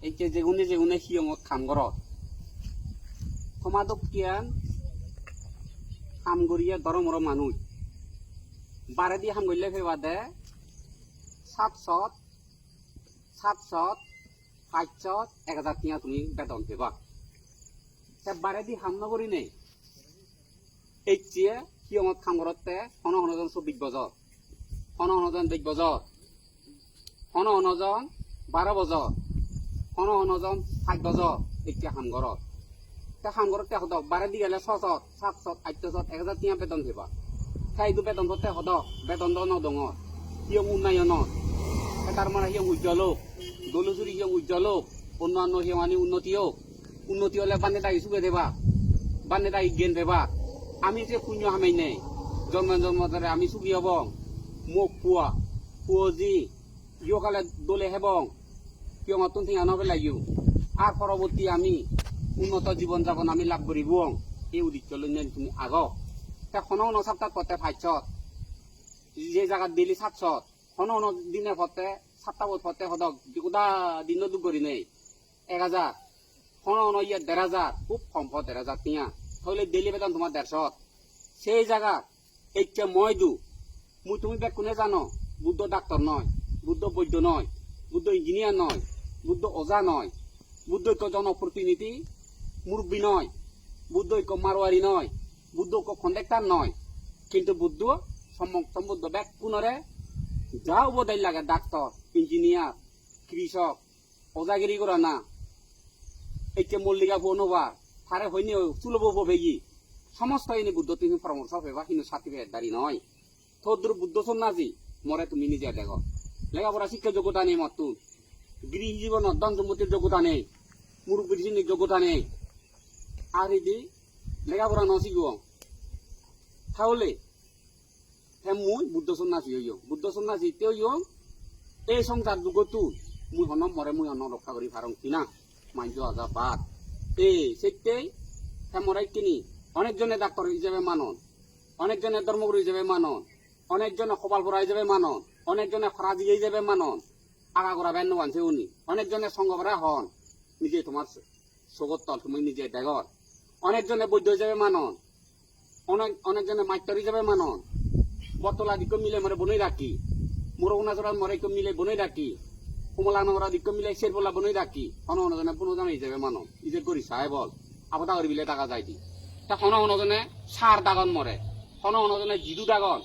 এই যে যেগুনে হিয়ঙত খাম ঘৰত সমাজক কিয়ান কাম কৰিয়ে দৰমৰৰ মানুহ বাৰে দি কাম কৰিলে ফেবা দে সাতশত 500 1000 টিয়া তুমি বেতন পেবা বাৰে দি কাম নকৰি নেই এই যে হিয়ঙত কাম ঘৰতে হনজন 24 বছৰ হনজন 10 বছৰ হনজন 12 বছৰ হনজন 5 বছৰ এতিয়া কাম ঘৰত কাম ঘৰতে হদক বাৰে দি গেলে 600 700 800 1000 টিয়া বেতন পেবা সেইটো বেতন হতে হদক বেতন নদঙৰ হিয়ং উন্নয়নত তাৰ মানে হিয়ং উজ্জ্বলোক দলুচুরি হিয়ং উজ্জ্বলোক অন্যান্য হিয়ঙানি উন্নতি হলে বানে দায়ী চুকে দেবা বানে দায়ী জ্ঞান দেবা আমি যে পুণ্য হামাই নেই জন্ম ধরে আমি চুকি হব মোক পুয়জি ইয়কালে দলে হেবং হিয়ঙত ঠিক আনবে লাগিব আর পরবর্তী আমি উন্নত জীবন যাপন আমি লাভ করিব এই উদ্দেশ্য লৈ তুমি আগক খনন সপ্তাহ পথে 500 যে জায়গা দিলি 700 খনন দিনে পথে 7টা পথে হদক গোটা দিন দু করি নেই 1000 খনন ইয়ে 1500 খুব কম 1500 টিয়া হইলে ডেলি বেতন তোমার 150 সেই জায়গা এইটা মই তুমি বেগ কোনে জানো বুদ্ধ ডাক্তার নয় বুদ্ধ বৈদ্য নয় বুদ্ধ ইঞ্জিনিয়ার নয় বুদ্ধ ওজা নয় বুদ্ধ ঐক্য জনপ্রতিনিধি মুরব্বী নয় বুদ্ধ ঐক্য মারোয়ারি নয় বুদ্ধ ঐক্য কন্ডাক্টার নয় কিন্তু বুদ্ধ সম্বুদ্ধ বেগ কোনরে যা উবদাই লাগে ডাক্তার ইঞ্জিনিয়ার কৃষক ওজাগিরি করা না এইটা মল্লিকা বনবা তারে হইনি চুলব ভেগি সমস্ত এনে বুদ্ধ তুমি পরামর্শ পেবা কিন্তু সার্টিফিকেট দাঁড়ি নয় তোর বুদ্ধ সন্ন্যাসী মরে তুমি নিজে দেখো লেখাপড়া শিক্ষা যোগ্যতা নেই মতুন গৃহ জীবন ধন সম্পত্তির যোগ্যতা নেই মুরব্বীর শ্রেণীর যোগ্যতা নেই আর এই লেখাপড়া নশিগ তাহলে মুই বুদ্ধ সন্ন্যাসী হইও বুদ্ধ সন্ন্যাসী তেও এই সংসার যুগতো মুই হন মরে মুই হন রক্ষা করি পারং কিনা মাইন্ড আজা বাদ সেটাই মরাই কিনি অনেকজনে ডাক্তার হিসেবে মানন অনেকজনে ধর্মগুরু হিসেবে মানন অনেকজনে কপালপরা হিসেবে মানন অনেকজনে ফরাজি হিসেবে মানন আগা করা বেন্ন আনছে উনি অনেকজনে সঙ্গ করা হন নিজে তোমার সগতল তুমি নিজে দেখর অনেকজনে বৈদ্য হিসেবে মানন অনেকজনে মাইতর হিসেবে মানন বতলা দিক মিলে মরে বনই রাখি মুরগুনাচরা মরে মিলে বনই রাখি কমলা নগরা দিক মিলে শেরবলা বনই রাখি হনজনে পুনজনে হিসেবে মানন ইজে করি সাহেব বল আবদা করি বিলে টাকা যাই দি তা হনজনে সার দাগন মরে হনজনে জিদু দাগন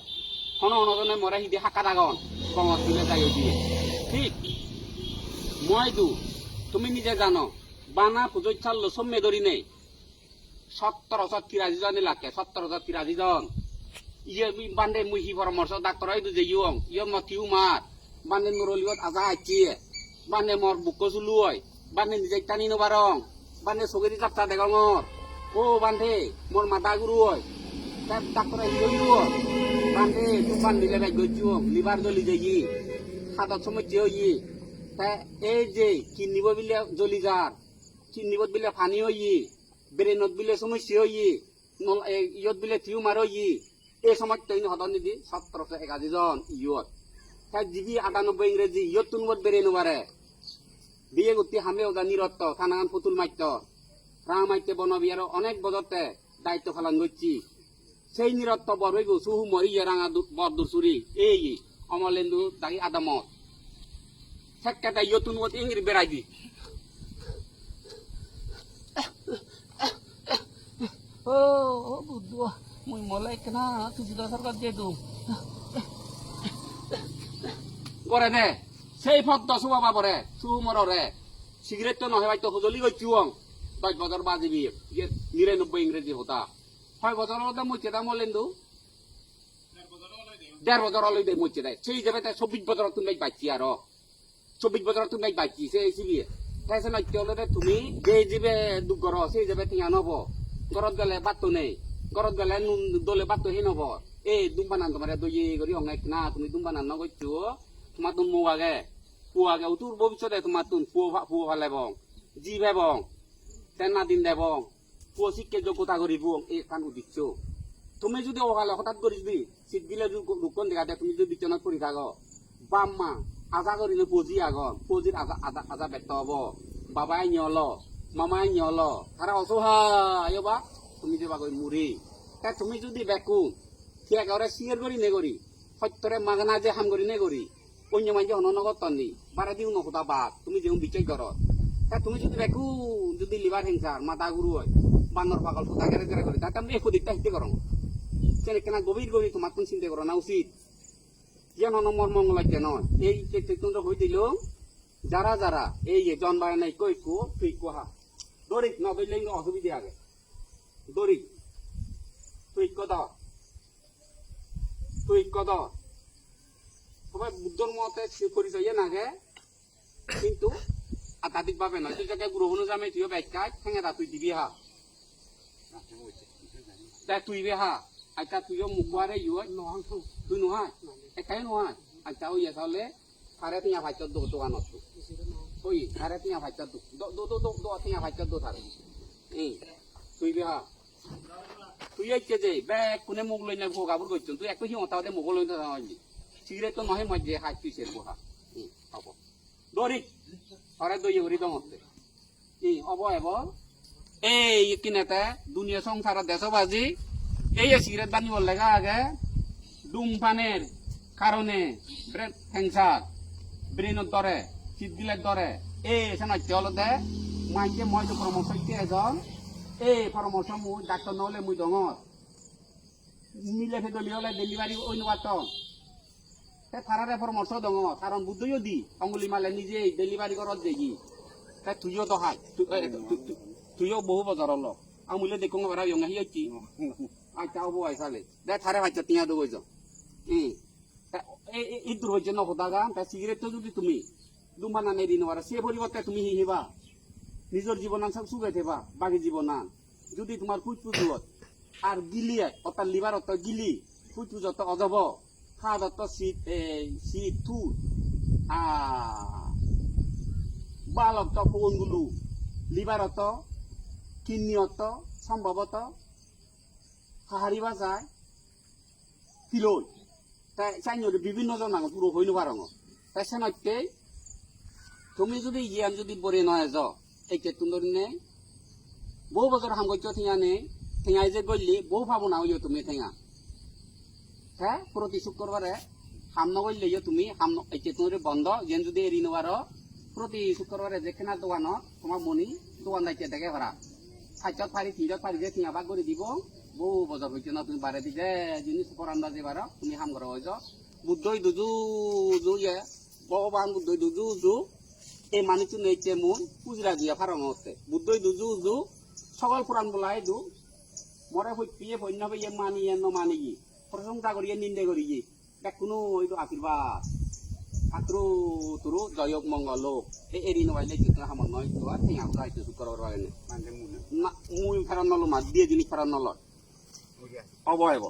হনজনে মরে হিদি হাকা দাগন কমত দিলে যাই দিয়ে ঠিক মই তুমি নিজে জানো বানা পুজো চাললো সম্মে ধরি নেই 17,083 জন লাগে 17,083 জন ইয়ে বান্ধে মুহি পরামর্শ ডাক্তার যে ইয়ং মতিউ মাত বান্ধে নুরলিগত আজা আইচিয়ে বান্ধে মর বুক চুলু হয় বান্ধে নিজে টানি নবারং বান্ধে চগেরি চাপটা দেগঙর ও বান্ধে মোর মাথা গুরু হয় ডাক্তার বান্ধে তুই বান্ধিলে বাই গইছু লিভার জ্বলি যাই হাতত সমস্যা হই এই যে কিনিব বিলে জ্বলি যার কিনিব বিলে ফানি হই ব্রেনত বিলে সমস্যা হই ইয়ত বিলে টিউমার হই এই সময় তৈন হদন নিদি 1781 জন ইয়ত জিবি 98 ইংরেজি ইয়ত তুনবত বেরে নবারে বিয়ে গতি হামে ওদা নিরত্ত থানাগান পুতুল মাইত্য রাম মাইতে বনবিয়ার অনেক বদতে দায়িত্ব ফালান গচ্ছি সেই নিরত্ত বরই গো সুহু মরি রাঙা বরদুর চুরি এই অমলেন্দু দাগি আদামত সেক্কাটা ইয়ত তুনবত ইংরি বেড়াই দি ও বুদ্ধ মুই মলাই কেনা তুই সরকার দিয়ে দু করে নে সেই ফদ সুবা বাবরে সুমরে সিগারেট তো নহে তো হুজলি গইছুং 10 বছর বাজিবি 99 ইংরেজি হতা 6 বছর হতে মুই চেতা মলেন্দু 1.5 বছর হলে দে মুই চেতা সেই যাবে 24 বছর তুমি বাইছি আর 24 বছর তুমি বাইছি সেই সিবি তাইছে না চলরে তুমি যে জিবে দুগর সেই যাবে তিয়া নব গরত গেলে বাত নেই গরত গেলে নুন দলে বাত হে নব এই দুম্বানান তোমার দই করি হংনাই না তুমি দুম্বানান ন গইছু তোমার তুন মুগাগে পুয়াগে উতুর ভবিষ্যতে তোমার তুন পুয়া ভালে বং জি ভেবং তেনা দিন দেবং পুয়া শিক্ষে যোগ্যতা করিব এই কান উদ্দেশ্য তুমি যদি ওখালে হঠাৎ করিবি সিট বিলে রুকন দেখাতে তুমি যদি বিচনাত পড়ি থাকো বাম্মা আজা করিলে পুজি আগন পুজির আজা ব্যর্থ হব বাবাই নিয়ল মামাই নিয়ল তারা অসহায় বা তুমি যে বাগৈ মুড়ি তা তুমি যদি বেকু ঠিক ওরা সিয়ের করি নে করি সত্যরে মাগনা যে হাম করি নে করি অন্য মাঝে অননগত তন্দি বারে দিও নকদা বাদ তুমি যেমন বিচার কর তা তুমি যদি বেকু যদি লিভার হিংসার মাথা গুরু হয় বান্দর পাগল ফুটা গেরে গেরে করি তাতে আমি একো দিকটা হিতে করো সে কেনা গভীর গভীর তোমার কোন চিন্তা করো না উচিত যেন নম্বর মঙ্গল নয় এই চৈতন্য হয়ে দিল যারা যারা এই যে জন্মায় নাই কই কো তুই কোহা দরিক নদলে অসুবিধা আগে দরিক তুই কদ সবাই বুদ্ধর মতে পরিচয় নাগে কিন্তু আধ্যাত্মিক ভাবে নয় তুই যাকে গ্রহণ জামে তুইও ব্যাখ্যা ঠেঙেরা তুই দিবি হা তুই বে হা আচ্ছা তুইও মুখবারে ইয়ে তুই নহয় একাই নহয় আচ্ছা ওই তাহলে সাড়ে তিন ভাইচার দোকান আছে ওই সাড়ে তিন ভাইচার তিন ভাইচার থারে তুই বে হা তুই আইকে যে ব্যাগ কোনে মুখ লই না গাবুর করছেন তুই একটু হিমতাতে মুখ লই না সিগারেট তো নহে মধ্যে হাত তুই সের বহা হব দরিক হরে দই হরি দমতে অব এব এই কিনেতে দুনিয়া সংসারের দেশবাজি এই সিগারেট বানিব লেগা আগে ধূমপানের কারণে ব্রেন ক্যান্সার ব্রেনের দরে কিডনির দরে এই সেনাইতে হলতে মাইকে মই তো পরামর্শ দিতে এজন এই পরামর্শ মুই ডাক্তার নহলে মুই দঙ মিলে ফেদলি হলে ডেলিভারি ওই নবাত তারারে পরামর্শ দঙ কারণ বুদ্ধইও দি অঙ্গুলি মালে নিজে ডেলিভারি করত দেখি তুইও তো হাই তুইও বহু বছর হল আমুলে দেখো বারা ইয়ং আহি আইছি আচ্ছা হবো আইসালে দে থারে ভাইচা তিয়া দো গইছ এই দূর হইছে নকদা গান তা সিগারেট যদি তুমি দুমানা নেই দিন সে পরিবর্তে তুমি হিহিবা নিজের জীবন সব সুখে থেবা বাকি জীবনান যদি তোমার ফুটফুজত আর গিলিয়ে অর্থাৎ লিভার অত গিলি ফুটফুজত অজব খাদ অত শীত থু বাল অত কোনগুলো লিভার অত কিডনি অত সম্ভবত হারিবা যায় কিলোই তাই চাইনি বিভিন্ন জন পুরো হইন পারঙ তাই সেনতে তুমি যদি জ্ঞান যদি বরে নয় য এই কেতুন্দর নে বহু বছর হাম গইছ থিয়া নে থিয়াই যে গইলি বহু পাবো না হইও তুমি থিয়া হ্যাঁ প্রতি শুক্রবারে হাম নগইলে তুমি হাম এই কেতুন্দরে বন্ধ যেন যদি এরি নবার প্রতি শুক্রবারে যেখানে দোকান তোমার মনি দোকান দায়িত্ব দেখে ভরা সাইজত পারি তিনজত পারি যে থিয়া বাগ করে দিব বহু বছর হইছে না তুমি বারে দিছে জিনিস পরান্দা যে বার তুমি হাম করা হইছ বুদ্ধই দুজু জু ইয়ে ভগবান বুদ্ধই দুজু জু এই মানুষ নেইছে মন পুজরা দিয়া ফারং হচ্ছে বুদ্ধই দুজু জু সকল পুরাণ বলাই দু মরে হইপিয়ে বন্য ইয়ে মানি ন মানি গি প্রশংসা করিয়ে নিন্দে করি গি দেখ কোনো এইটো আশীর্বাদ আত্রু তুরু জয়ক মঙ্গল এই এরি নবাইলে চিত্র হামন নয় তো আর ঠিক আমরা আইতো শুক্রবার বারে না মুই ফেরান নলো মা দিয়ে জিনিস ফেরান নলয় অবয়ব